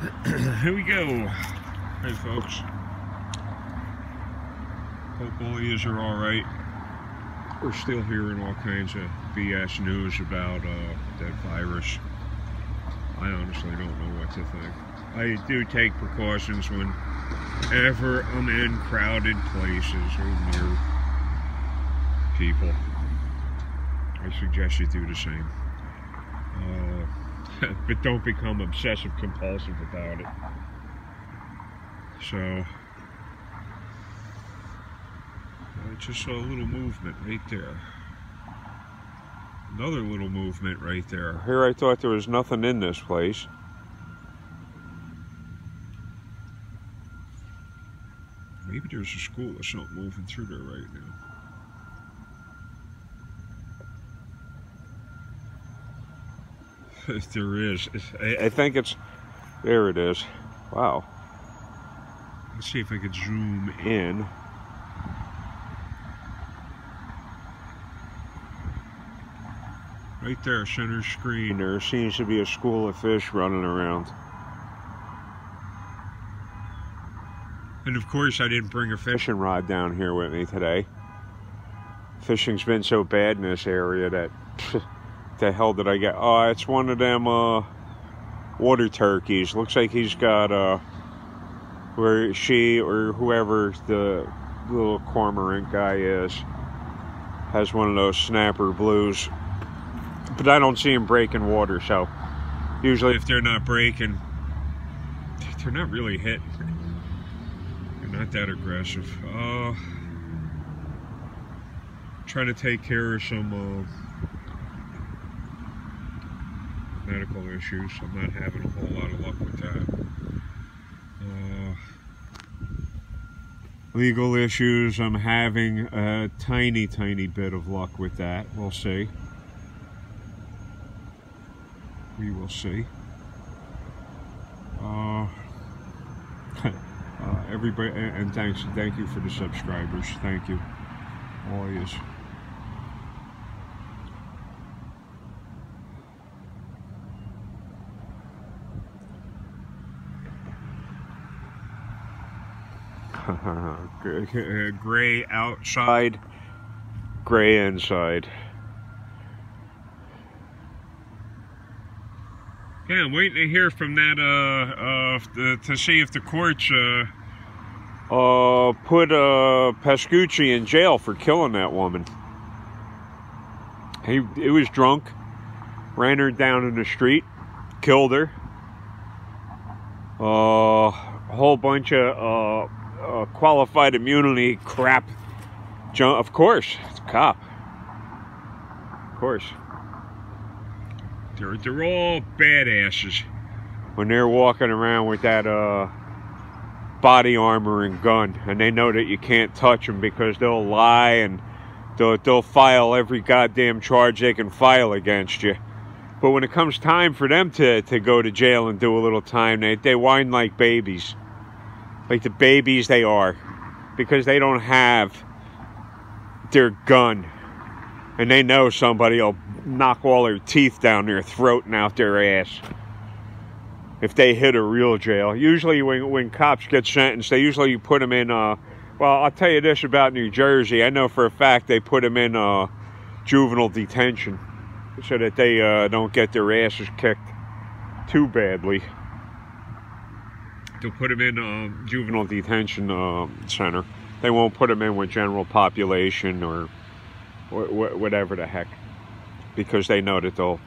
Here we go. Hey folks. Hope all of yous are alright. We're still hearing all kinds of BS news about that virus. I honestly don't know what to think. I do take precautions whenever I'm in crowded places or near people. I suggest you do the same. But don't become obsessive compulsive about it. So, I just saw a little movement right there. Another little movement right there. Here I thought there was nothing in this place. Maybe there's a school or something moving through there right now. There is. I think it's... There it is. Wow. Let's see if I could zoom in. Right there, center screen. There seems to be a school of fish running around. And of course, I didn't bring a fishing rod down here with me today. Fishing's been so bad in this area that... the hell did I get? Oh, it's one of them water turkeys. Looks like he's got where she or whoever the little cormorant guy is has one of those snapper blues. But I don't see him breaking water, so usually if they're not breaking, they're not really hitting. They're not that aggressive. Trying to take care of some medical issues. I'm not having a whole lot of luck with that. Legal issues, I'm having a tiny bit of luck with that. We'll see. We will see. Everybody, and thank you for the subscribers. Thank you, all of you. Gray outside, gray inside. Yeah, I'm waiting to hear from that, to see if the courts, put, Pascucci in jail for killing that woman. He was drunk, ran her down in the street, killed her. A whole bunch of, qualified immunity crap. Of course, it's a cop. Of course. They're all badasses when they're walking around with that body armor and gun, and they know that you can't touch them because they'll lie and they'll file every goddamn charge they can file against you. But when it comes time for them to go to jail and do a little time, they whine like babies. Like the babies they are, because they don't have their gun, and they know somebody will knock all their teeth down their throat and out their ass if they hit a real jail. Usually when cops get sentenced, they usually put them in, well, I'll tell you this about New Jersey. I know for a fact they put them in juvenile detention so that they don't get their asses kicked too badly. They'll put them in juvenile detention center. They won't put them in with general population or whatever the heck, because they know that they'll,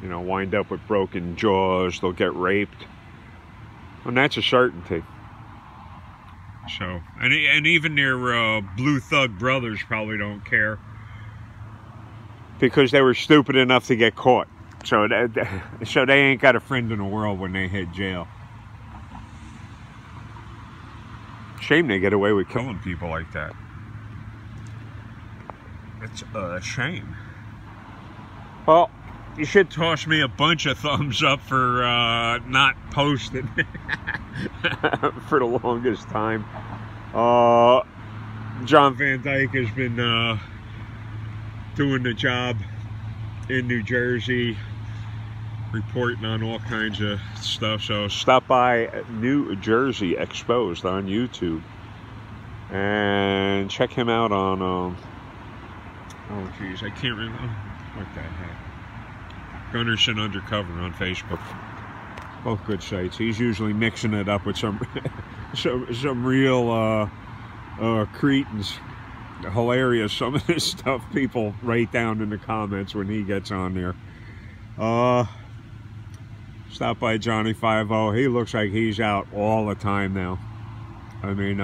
wind up with broken jaws. They'll get raped, and that's a certainty. So, and even their blue thug brothers probably don't care, because they were stupid enough to get caught. So they ain't got a friend in the world when they hit jail. Shame they get away with killing people like that. It's a shame. Well, you should toss me a bunch of thumbs up for not posting for the longest time. John Van Dyke has been doing the job in New Jersey. reporting on all kinds of stuff. So stop by New Jersey Exposed on YouTube and check him out on oh geez, I can't remember what the heck, Gunnarsson Undercover on Facebook. Both good sites. He's usually mixing it up with some some real cretins. Hilarious, some of this stuff people write down in the comments when he gets on there. Stop by Johnny 5-0. He looks like he's out all the time now. I mean,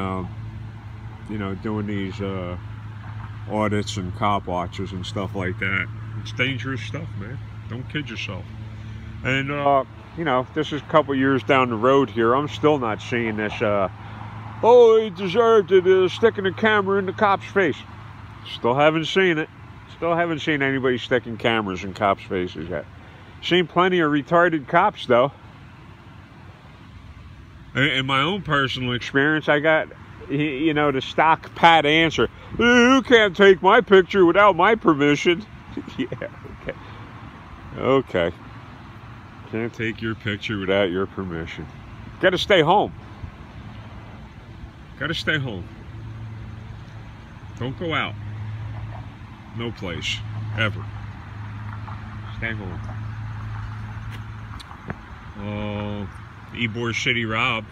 you know, doing these audits and cop watches and stuff like that. It's dangerous stuff, man. Don't kid yourself. And you know, this is a couple years down the road here. I'm still not seeing this. Oh, he deserved it, sticking a camera in the cop's face. Still haven't seen it. Still haven't seen anybody sticking cameras in cops' faces yet. Seen plenty of retarded cops, though. In my own personal experience, I got, you know, the stock pat answer. You can't take my picture without my permission. Yeah, okay. Okay. Can't take your picture without your permission. Gotta stay home. Gotta stay home. Don't go out. No place. Ever. Stay home. Ybor City Rob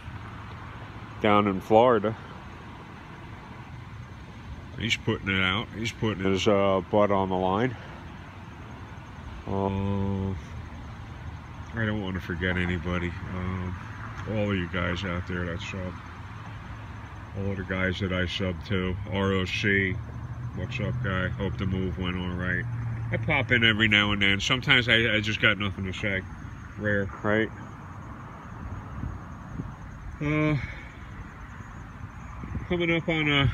down in Florida. He's putting it out. He's putting his butt on the line. I don't want to forget anybody. All of you guys out there that sub. All of the guys that I sub to. ROC. What's up, guy? Hope the move went all right. I pop in every now and then. Sometimes I just got nothing to say. Rare, right? Coming up on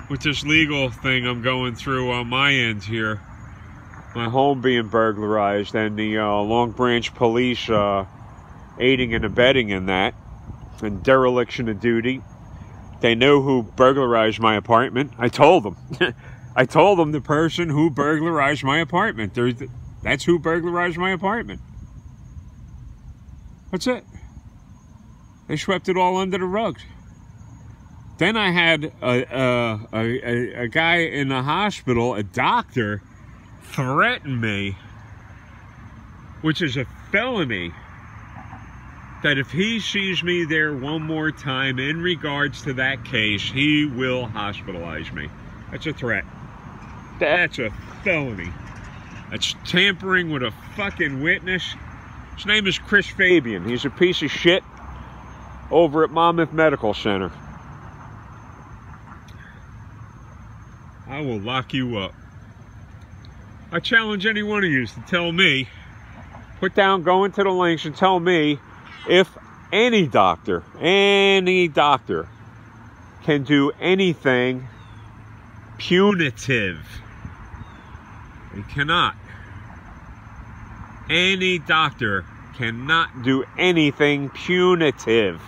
with this legal thing I'm going through on my end here. My home being burglarized and the Long Branch police aiding and abetting in that, and dereliction of duty. They know who burglarized my apartment. I told them. I told them the person who burglarized my apartment. That's who burglarized my apartment. That's it. They swept it all under the rug. Then I had a guy in the hospital, a doctor, threaten me, which is a felony, that if he sees me there one more time in regards to that case, he will hospitalize me. That's a threat. That's a felony. That's tampering with a fucking witness. His name is Chris Fabian. He's a piece of shit over at Monmouth Medical Center. I will lock you up. I challenge any one of you to tell me, go into the links and tell me if any doctor can do anything punitive. They cannot. Any doctor cannot do anything punitive.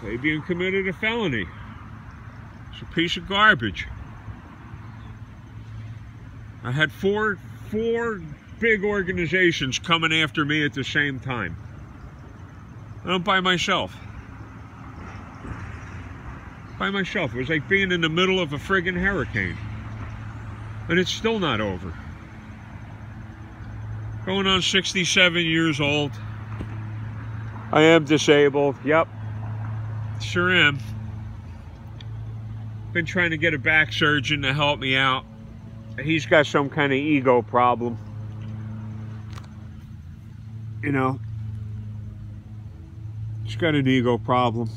Fabian committed a felony. It's a piece of garbage. I had four big organizations coming after me at the same time. I'm by myself. By myself. It was like being in the middle of a friggin' hurricane. And it's still not over. Going on 67 years old. I am disabled. Yep. Sure am. Been trying to get a back surgeon to help me out. He's got some kind of ego problem. You know. He's got an ego problem.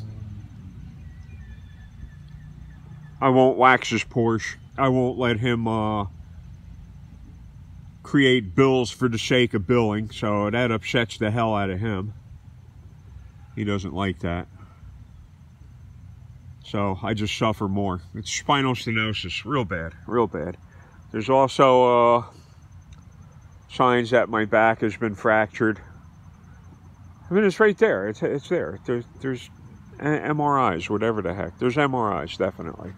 I won't wax his Porsche. I won't let him create bills for the sake of billing, so that upsets the hell out of him. He doesn't like that. So I just suffer more. It's spinal stenosis, real bad, real bad. There's also signs that my back has been fractured. I mean, it's right there. It's there. There's MRIs, whatever the heck. There's MRIs, definitely.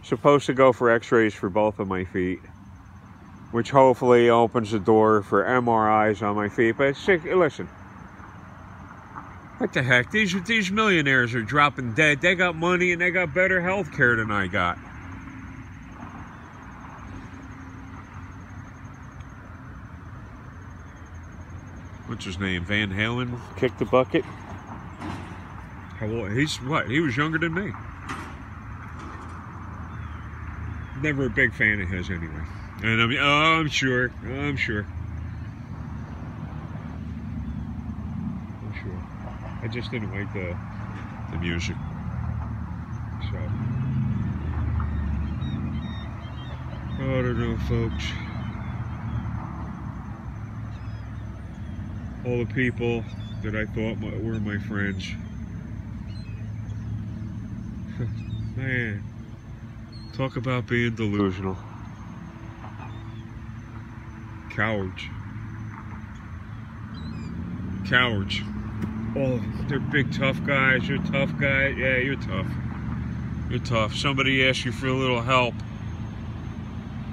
Supposed to go for x-rays for both of my feet. which hopefully opens the door for MRIs on my feet. But listen, what the heck? These millionaires are dropping dead. They got money and they got better health care than I got. What's his name? Van Halen kicked the bucket. How old? He's what? He was younger than me. Never a big fan of his anyway. And I mean, I'm sure. I just didn't like the music. So I don't know, folks. All the people that I thought were my friends. Man, talk about being delusional. Cowards. Cowards. Oh, they're big tough guys. You're a tough guy. Yeah, you're tough. You're tough. Somebody asks you for a little help.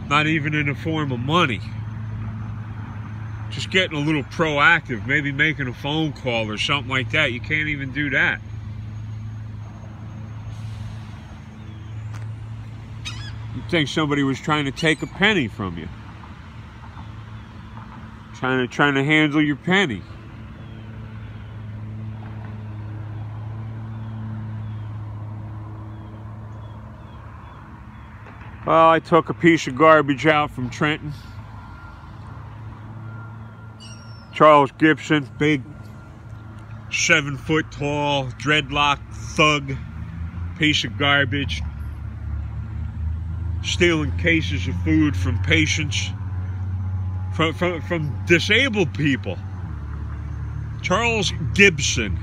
Not even in the form of money. Just getting a little proactive. Maybe making a phone call or something like that. You can't even do that. You'd think somebody was trying to take a penny from you. Trying to handle your penny. Well, I took a piece of garbage out from Trenton. Charles Gibson, big 7-foot tall, dreadlock thug, piece of garbage, stealing cases of food from patients, from disabled people. Charles Gibson,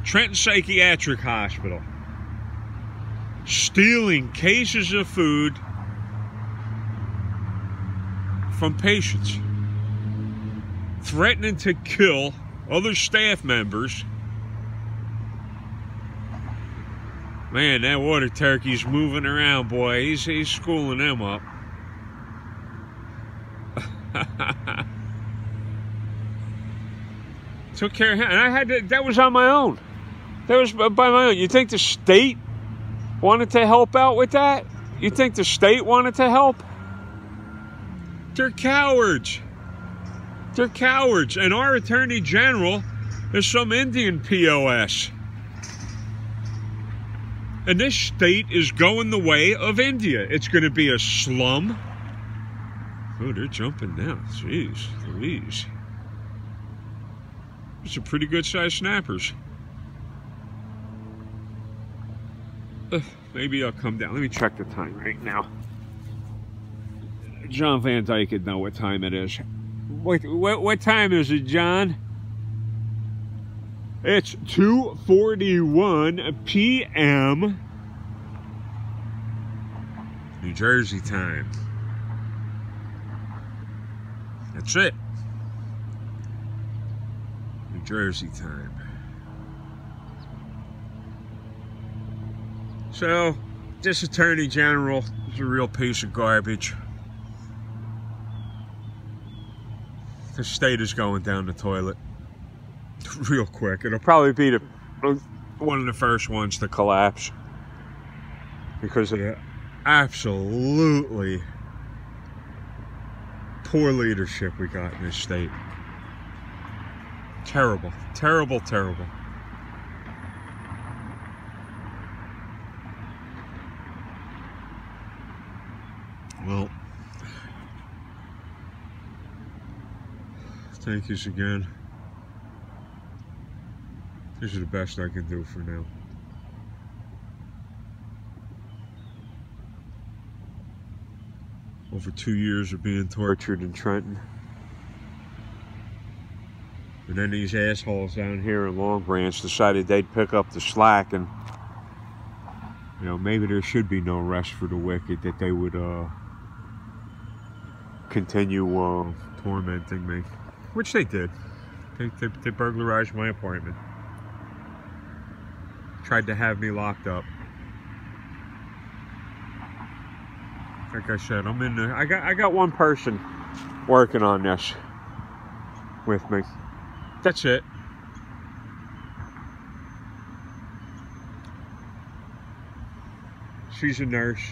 Trenton Psychiatric Hospital. Stealing cases of food from patients, threatening to kill other staff members. Man, that water turkey's moving around, boy. He's schooling them up. Took care of him, and I had to, that was on my own. That was by my own. You think the state wanted to help out with that? You think the state wanted to help? They're cowards. They're cowards. And our Attorney General is some Indian POS. And this state is going the way of India. It's going to be a slum. Oh, they're jumping now. Jeez Louise. These are pretty good sized snappers. Maybe I'll come down. Let me check the time right now. John Van Dyke would know what time it is. What time is it, John? It's 2:41 p.m. New Jersey time. That's it. New Jersey time. So, this Attorney General is a real piece of garbage. The state is going down the toilet real quick. It'll probably be one of the first ones to collapse because of the absolutely poor leadership we got in this state. Terrible, terrible, terrible. Well, thank yous again. This is the best I can do for now. Over 2 years of being tortured in Trenton. And then these assholes down here in Long Branch decided they'd pick up the slack, and you know, maybe there should be no rest for the wicked, that they would continue tormenting me, which they did. They burglarized my apartment, tried to have me locked up. Like I said, I'm in the. I got one person working on this with me. That's it. She's a nurse.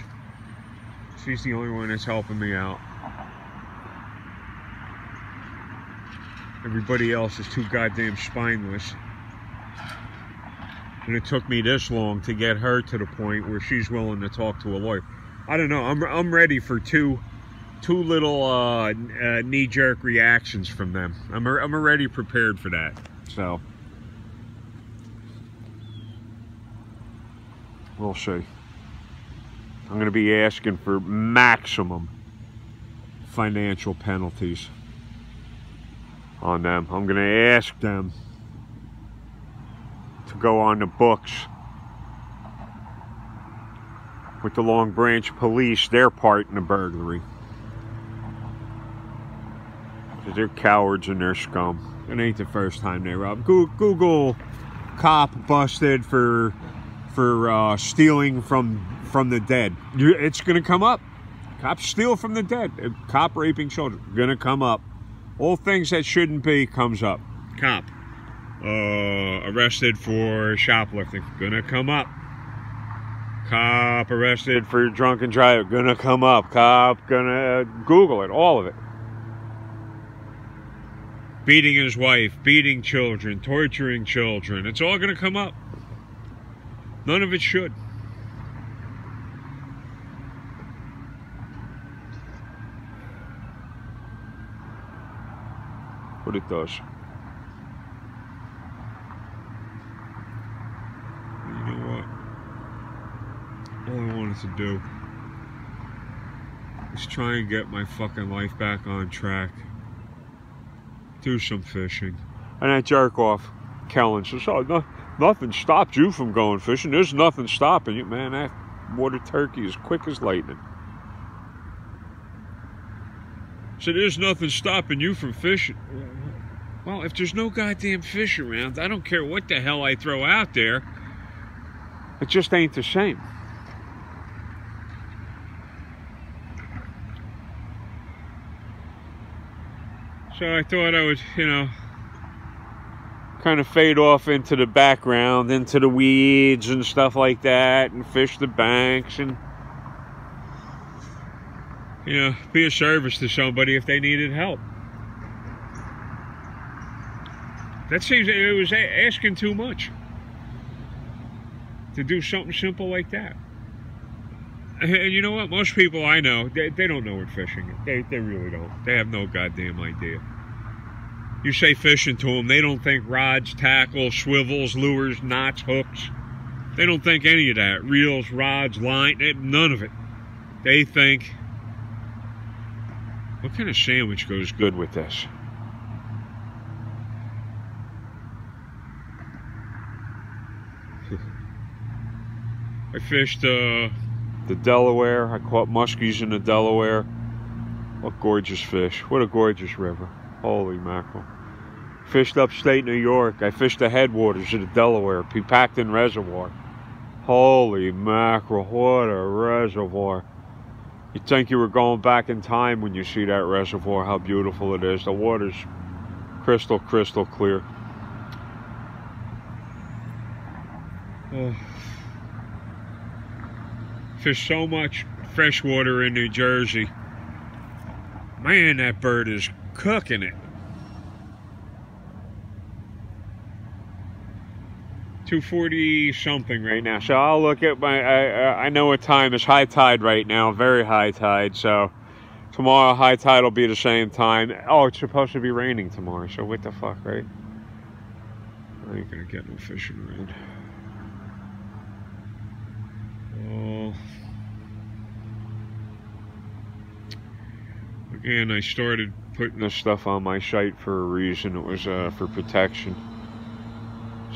She's the only one that's helping me out. Everybody else is too goddamn spineless. And it took me this long to get her to the point where she's willing to talk to a lawyer. I don't know. I'm ready for two little knee-jerk reactions from them. I'm already prepared for that. So we'll see. I'm going to be asking for maximum financial penalties on them. I'm going to ask them to go on the books with the Long Branch police, their part in the burglary. They're cowards and they're scum. It ain't the first time they rob. Google cop busted for stealing from the dead. It's gonna come up. Cops steal from the dead. Cop raping children. Gonna come up. All things that shouldn't be comes up. Cop arrested for shoplifting. Gonna come up. Cop arrested for drunken driving. Gonna come up. Cop gonna Google it. All of it. Beating his wife, beating children, torturing children. It's all gonna come up. None of it should. But it does. You know what? All I wanted to do is try and get my fucking life back on track. Do some fishing. And that jerk off, Kellen, says, oh, no, nothing stopped you from going fishing. There's nothing stopping you. Man, that water turkey is quick as lightning. So there's nothing stopping you from fishing. Well, if there's no goddamn fish around, I don't care what the hell I throw out there. It just ain't the same. So I thought I would, you know, kind of fade off into the background, into the weeds and stuff like that, and fish the banks and, you know, be a service to somebody if they needed help. That seems, it was asking too much to do something simple like that. And you know what? Most people I know, they don't know what fishing is. They really don't. They have no goddamn idea. You say fishing to them, they don't think rods, tackle, swivels, lures, knots, hooks. They don't think any of that. Reels, rods, line, none of it. They think, what kind of sandwich goes good with this? I fished the Delaware. I caught muskies in the Delaware. What gorgeous fish. What a gorgeous river. Holy mackerel. Fished upstate New York. I fished the headwaters of the Delaware, Pepacton Reservoir. Holy mackerel, what a reservoir. You'd think you were going back in time when you see that reservoir, how beautiful it is. The water's crystal, crystal clear. Fish so much fresh water in New Jersey. Man, that bird is cooking it. 240 something right now. So I'll look at my, I know what time is high tide right now, very high tide. So tomorrow high tide will be the same time. Oh, it's supposed to be raining tomorrow. So what the fuck, right? I ain't gonna get no fish in the rain. Oh. Again, I started putting this stuff on my site for a reason. It was for protection.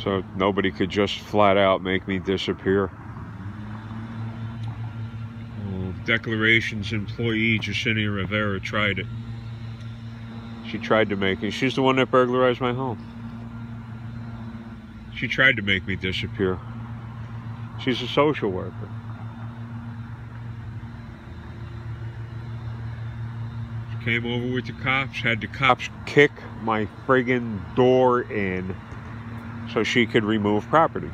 So nobody could just flat out make me disappear. Declarations employee Jacinia Rivera tried it. She tried to make me. She's the one that burglarized my home. She tried to make me disappear. She's a social worker. Came over with the cops, had the cops kick my friggin' door in so she could remove property.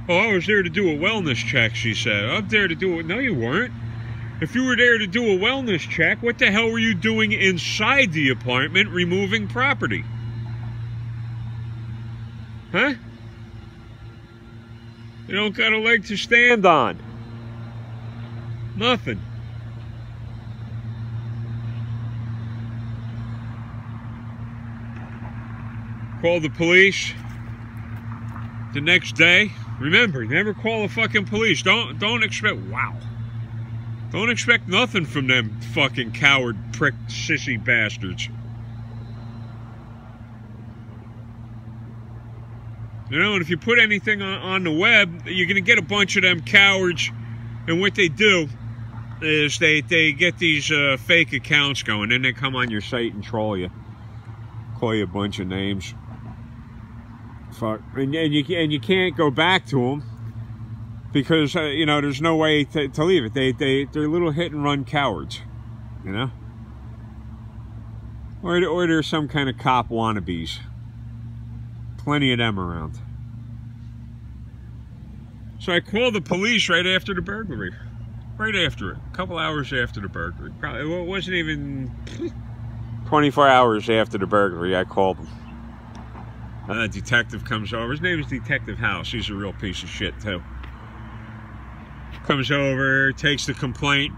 Oh, I was there to do a wellness check, she said. I'm there to do it. No, you weren't. If you were there to do a wellness check, what the hell were you doing inside the apartment removing property? Huh? You don't got a leg to stand on. Nothing. Called the police the next day. Remember, never call the fucking police. Don't expect, wow. Don't expect nothing from them fucking coward, prick, sissy bastards. You know, and if you put anything on the web, you're going to get a bunch of them cowards. And what they do is they get these fake accounts going. Then they come on your site and troll you. Call you a bunch of names. Fuck. And you can't go back to them. Because, you know, there's no way to leave it. They're little hit-and-run cowards, you know? Or they're some kind of cop wannabes. Plenty of them around. So I called the police right after the burglary. Right after it. A couple hours after the burglary. Probably, it wasn't even 24 hours after the burglary, I called them. A detective comes over. His name is Detective House. He's a real piece of shit, too. Comes over, takes the complaint,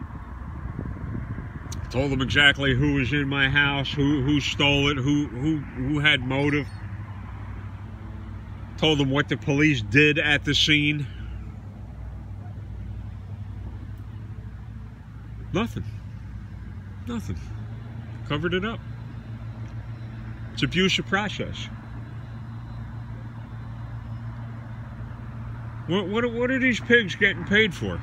told them exactly who was in my house, who stole it, who had motive. Told them what the police did at the scene. Nothing. Nothing. Covered it up. It's abuse of process. What are these pigs getting paid for?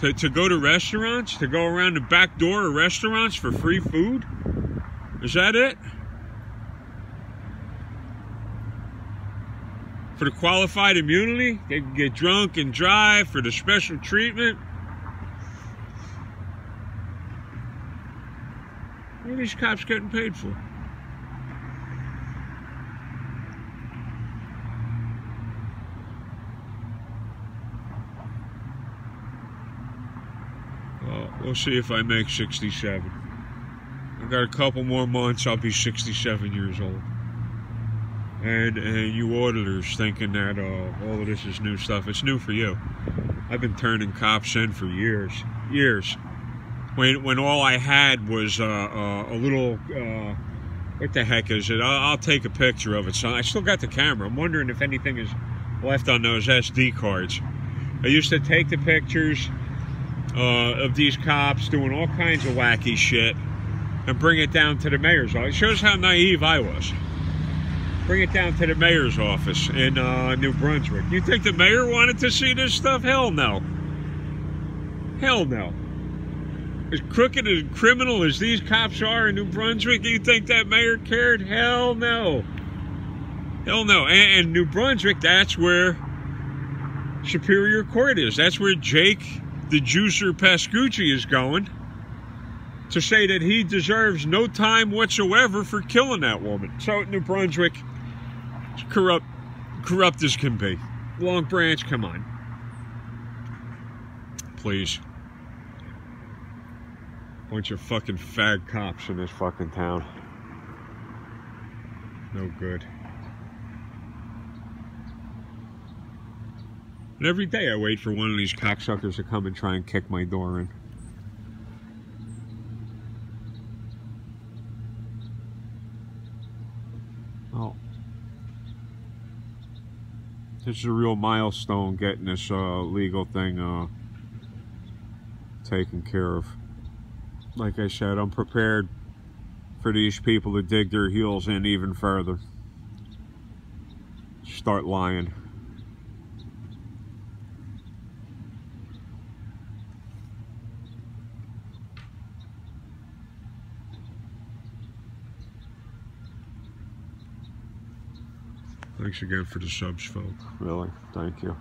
To go to restaurants? To go around the back door of restaurants for free food? Is that it? For the qualified immunity? They can get drunk and drive for the special treatment? What are these cops getting paid for? We'll see if I make 67. I've got a couple more months, I'll be 67 years old. And you auditors thinking that all of this is new stuff. It's new for you. I've been turning cops in for years. Years. When all I had was a little, what the heck is it? I'll take a picture of it. So I still got the camera. I'm wondering if anything is left on those SD cards. I used to take the pictures of these cops doing all kinds of wacky shit and bring it down to the mayor's office. It shows how naive I was. Bring it down to the mayor's office in New Brunswick. You think the mayor wanted to see this stuff? Hell no. Hell no. As crooked and criminal as these cops are in New Brunswick, you think that mayor cared? Hell no. Hell no. And New Brunswick, that's where Superior Court is. That's where Jake the Juicer Pascucci is going to say that he deserves no time whatsoever for killing that woman. So New Brunswick is corrupt as can be. Long Branch, come on. Please. Bunch of fucking fag cops in this fucking town. No good. And every day I wait for one of these cocksuckers to come and try and kick my door in. Oh. This is a real milestone, getting this legal thing taken care of. Like I said, I'm prepared for these people to dig their heels in even further. Start lying. Thanks again for the subs, folks. Really, thank you.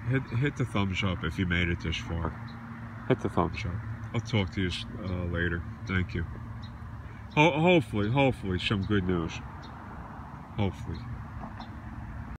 hit the thumbs up if you made it this far. Hit the thumbs up. I'll talk to you later. Thank you. Hopefully some good news. Hopefully.